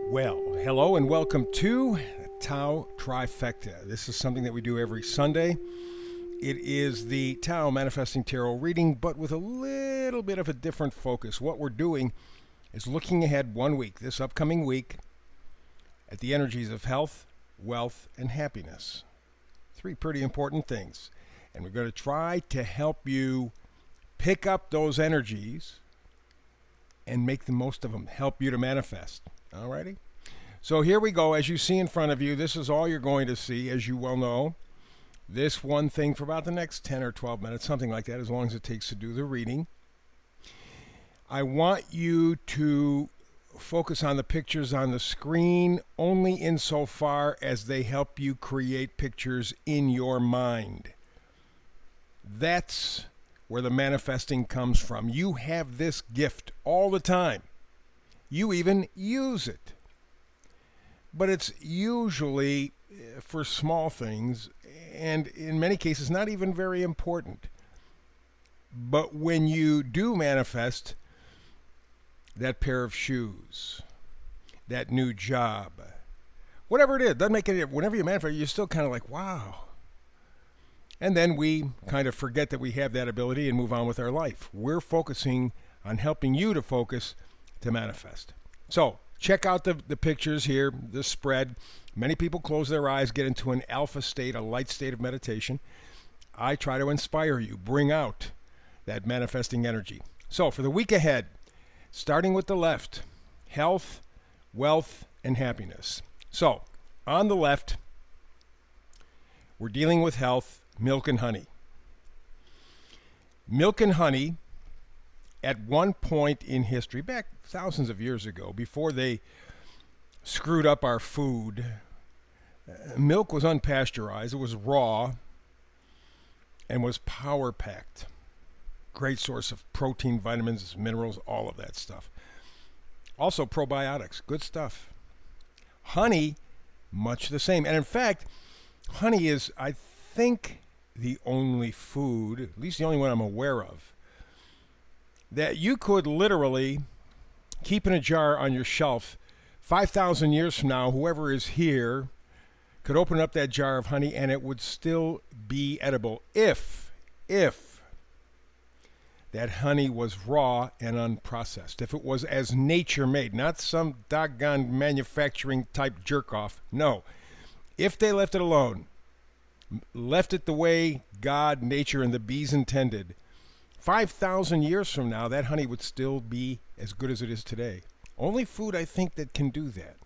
Well, hello and welcome to TAO TRI-fecta. This is something that we do every Sunday. It is the TAO Manifesting Tarot reading, but with a little bit of a different focus. What we're doing is looking ahead 1 week, this upcoming week, at the energies of health, wealth, and happiness. Three pretty important things. And we're going to try to help you pick up those energies and make the most of them, help you to manifest. Alrighty? So here we go. As you see in front of you, this is all you're going to see, as you well know. This one thing for about the next 10 or 12 minutes, something like that, as long as it takes to do the reading. I want you to focus on the pictures on the screen only insofar as they help you create pictures in your mind. That's where the manifesting comes from. You have this gift all the time. You even use it. But it's usually for small things, and in many cases not even very important. But when you do manifest that pair of shoes, that new job, whatever it is, doesn't make any difference. Whenever you manifest, you're still kind of like, wow. And then we kind of forget that we have that ability and move on with our life. We're focusing on helping you to focus to manifest. So check out the pictures here, the spread. Many people close their eyes, get into an alpha state, a light state of meditation. I try to inspire you, bring out that manifesting energy. So for the week ahead, starting with the left, health, wealth, and happiness. So on the left, we're dealing with health, milk and honey. Milk and honey, at one point in history, back thousands of years ago, before they screwed up our food, milk was unpasteurized, it was raw, and was power-packed. Great source of protein, vitamins, minerals, all of that stuff. Also probiotics, good stuff. Honey, much the same. And in fact, honey is, I think, the only food, at least the only one I'm aware of, that you could literally keep in a jar on your shelf. 5,000 years from now, whoever is here could open up that jar of honey and it would still be edible if that honey was raw and unprocessed. If it was as nature made, not some doggone manufacturing type jerk off. No. If they left it alone, left it the way God, nature, and the bees intended, 5,000 years from now, that honey would still be as good as it is today. Only food, I think, that can do that.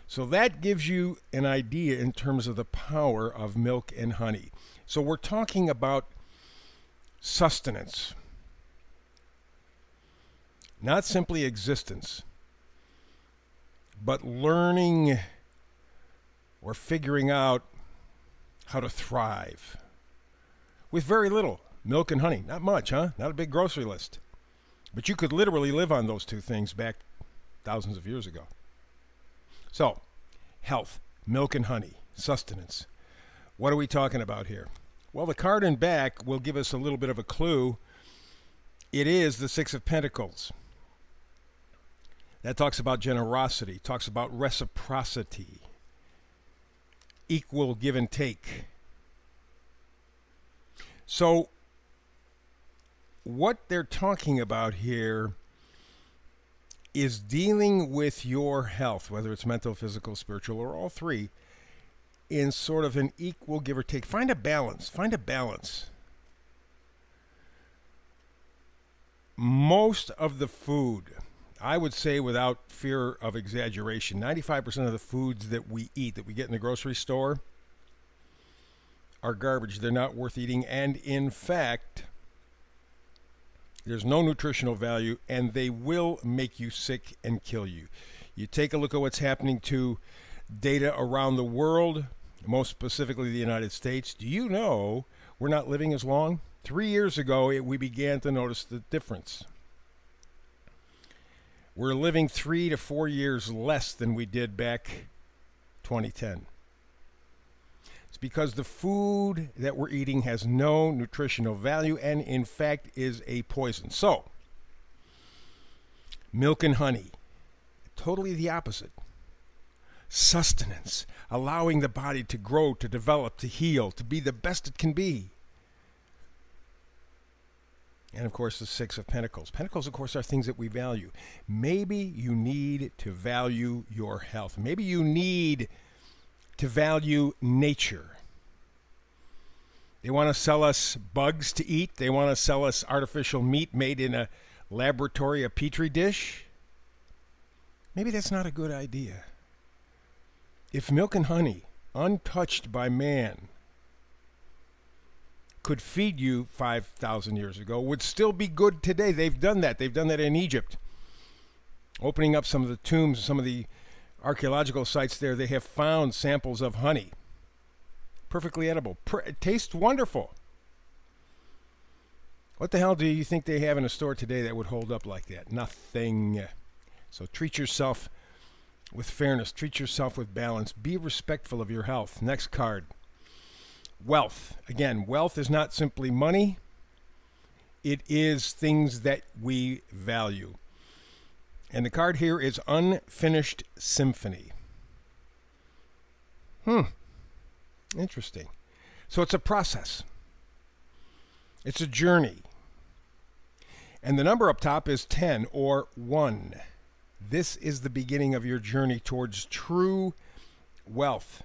So that gives you an idea in terms of the power of milk and honey. So we're talking about sustenance, not simply existence, but learning or figuring out how to thrive with very little. Milk and honey, not much, huh? Not a big grocery list. But you could literally live on those two things back thousands of years ago. So, health, milk and honey, sustenance. What are we talking about here? Well, the card in back will give us a little bit of a clue. It is the Six of Pentacles. That talks about generosity, talks about reciprocity, equal give and take. So, what they're talking about here is dealing with your health, whether it's mental, physical, spiritual, or all three, in sort of an equal give or take. Find a balance. Find a balance. Most of the food, I would say without fear of exaggeration, 95% of the foods that we eat, that we get in the grocery store, are garbage. They're not worth eating. And in fact, there's no nutritional value, and they will make you sick and kill you. You take a look at what's happening to data around the world, most specifically the United States. Do you know we're not living as long? 3 years ago, we began to notice the difference. We're living 3 to 4 years less than we did back 2010. It's because the food that we're eating has no nutritional value and, in fact, is a poison. So, milk and honey, totally the opposite. sustenance, allowing the body to grow, to develop, to heal, to be the best it can be. And, of course, the Six of Pentacles. Pentacles, of course, are things that we value. Maybe you need to value your health. Maybe you need to value nature. They want to sell us bugs to eat. They want to sell us artificial meat made in a laboratory, a petri dish. Maybe that's not a good idea. If milk and honey, untouched by man, could feed you 5,000 years ago, would still be good today. They've done that. They've done that in Egypt. Opening up some of the tombs, some of the archaeological sites there, they have found samples of honey. Perfectly edible. It tastes wonderful. What the hell do you think they have in a store today that would hold up like that? Nothing. So treat yourself with fairness. Treat yourself with balance. Be respectful of your health. Next card. Wealth. Again, wealth is not simply money. It is things that we value. And the card here is Unfinished Symphony. Interesting. So it's a process. It's a journey. And the number up top is 10 or 1. This is the beginning of your journey towards true wealth.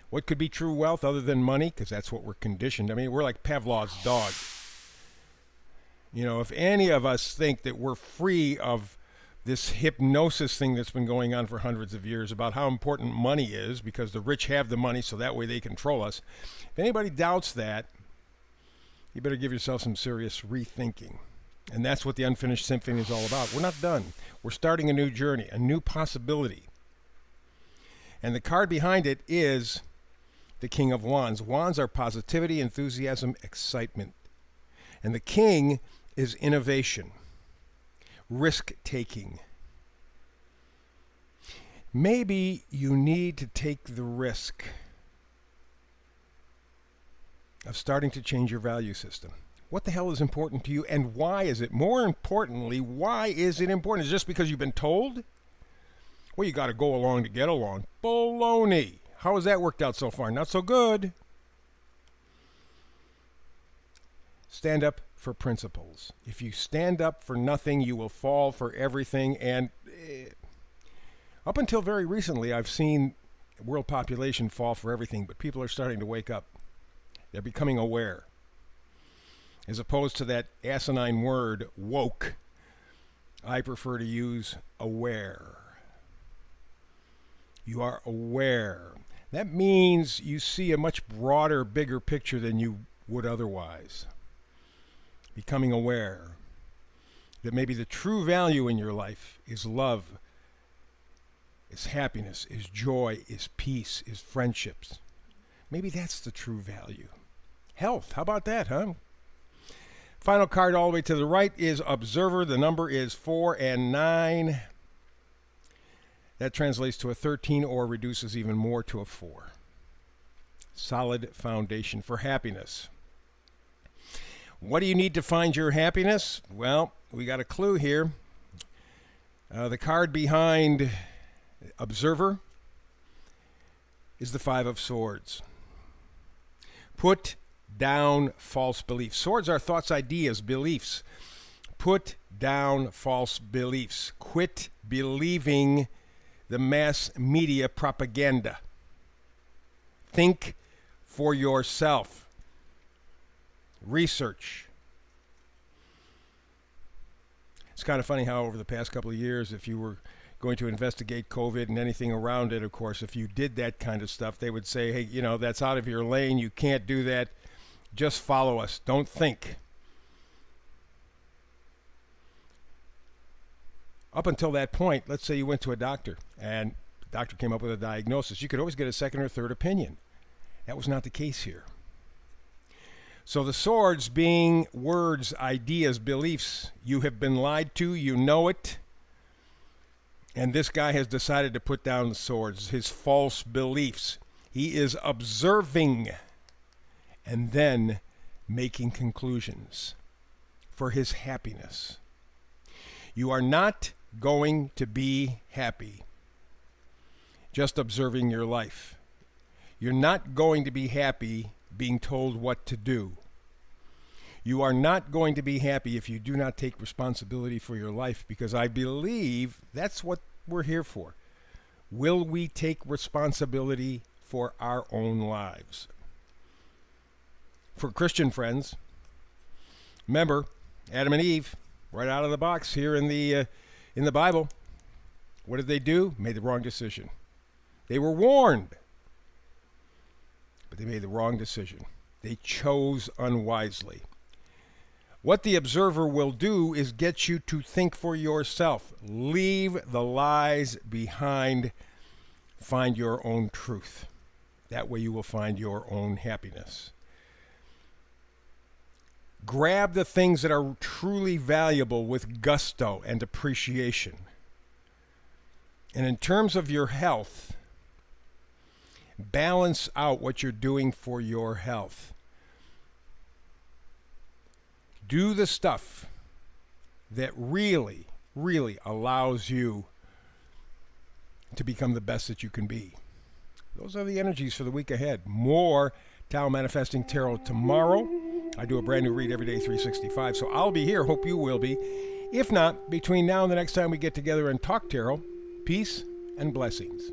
What could be true wealth other than money? Because that's what we're conditioned. I mean, we're like Pavlov's dog. You know, if any of us think that we're free of this hypnosis thing that's been going on for hundreds of years about how important money is because the rich have the money so that way they control us. If anybody doubts that, you better give yourself some serious rethinking. And that's what the Unfinished Symphony is all about. We're not done. We're starting a new journey, a new possibility. And the card behind it is the King of Wands. Wands are positivity, enthusiasm, excitement. And the King is innovation, risk-taking. Maybe you need to take the risk of starting to change your value system. What the hell is important to you, and why is it? More importantly, why is it important? Is it just because you've been told? Well, you got to go along to get along. Baloney. How has that worked out so far? Not so good. Stand up for principles. If you stand up for nothing, you will fall for everything. And up until very recently, I've seen world population fall for everything, but people are starting to wake up. They're becoming aware. As opposed to that asinine word, woke, I prefer to use aware. You are aware. That means you see a much broader, bigger picture than you would otherwise. Becoming aware that maybe the true value in your life is love, is happiness, is joy, is peace, is friendships. Maybe that's the true value. Health, how about that, huh? Final card all the way to the right is Observer. The number is 4 and 9. That translates to a 13 or reduces even more to a 4. Solid foundation for happiness. What do you need to find your happiness? Well, we got a clue here. The card behind Observer is the 5 of Swords. Put down false beliefs. Swords are thoughts, ideas, beliefs. Put down false beliefs. Quit believing the mass media propaganda. Think for yourself. Research. It's kind of funny how over the past couple of years, if you were going to investigate COVID and anything around it, of course, if you did that kind of stuff, they would say, hey, you know, that's out of your lane. You can't do that. Just follow us. Don't think. Up until that point, let's say you went to a doctor and the doctor came up with a diagnosis. You could always get a second or third opinion. That was not the case here. So the swords being words, ideas, beliefs. You have been lied to. You know it. And this guy has decided to put down the swords, his false beliefs. He is observing and then making conclusions for his happiness. You are not going to be happy just observing your life. You're not going to be happy being told what to do. You are not going to be happy if you do not take responsibility for your life, because I believe that's what we're here for. Will we take responsibility for our own lives? For Christian friends, remember Adam and Eve, right out of the box here in the Bible. What did they do? Made the wrong decision. They were warned, but they made the wrong decision. They chose unwisely. What the observer will do is get you to think for yourself. Leave the lies behind. Find your own truth. That way you will find your own happiness. Grab the things that are truly valuable with gusto and appreciation. And in terms of your health, balance out what you're doing for your health. Do the stuff that really, really allows you to become the best that you can be. Those are the energies for the week ahead. More Tao Manifesting Tarot tomorrow. I do a brand new read every day, 365, so I'll be here. Hope you will be. If not, between now and the next time we get together and talk tarot, peace and blessings.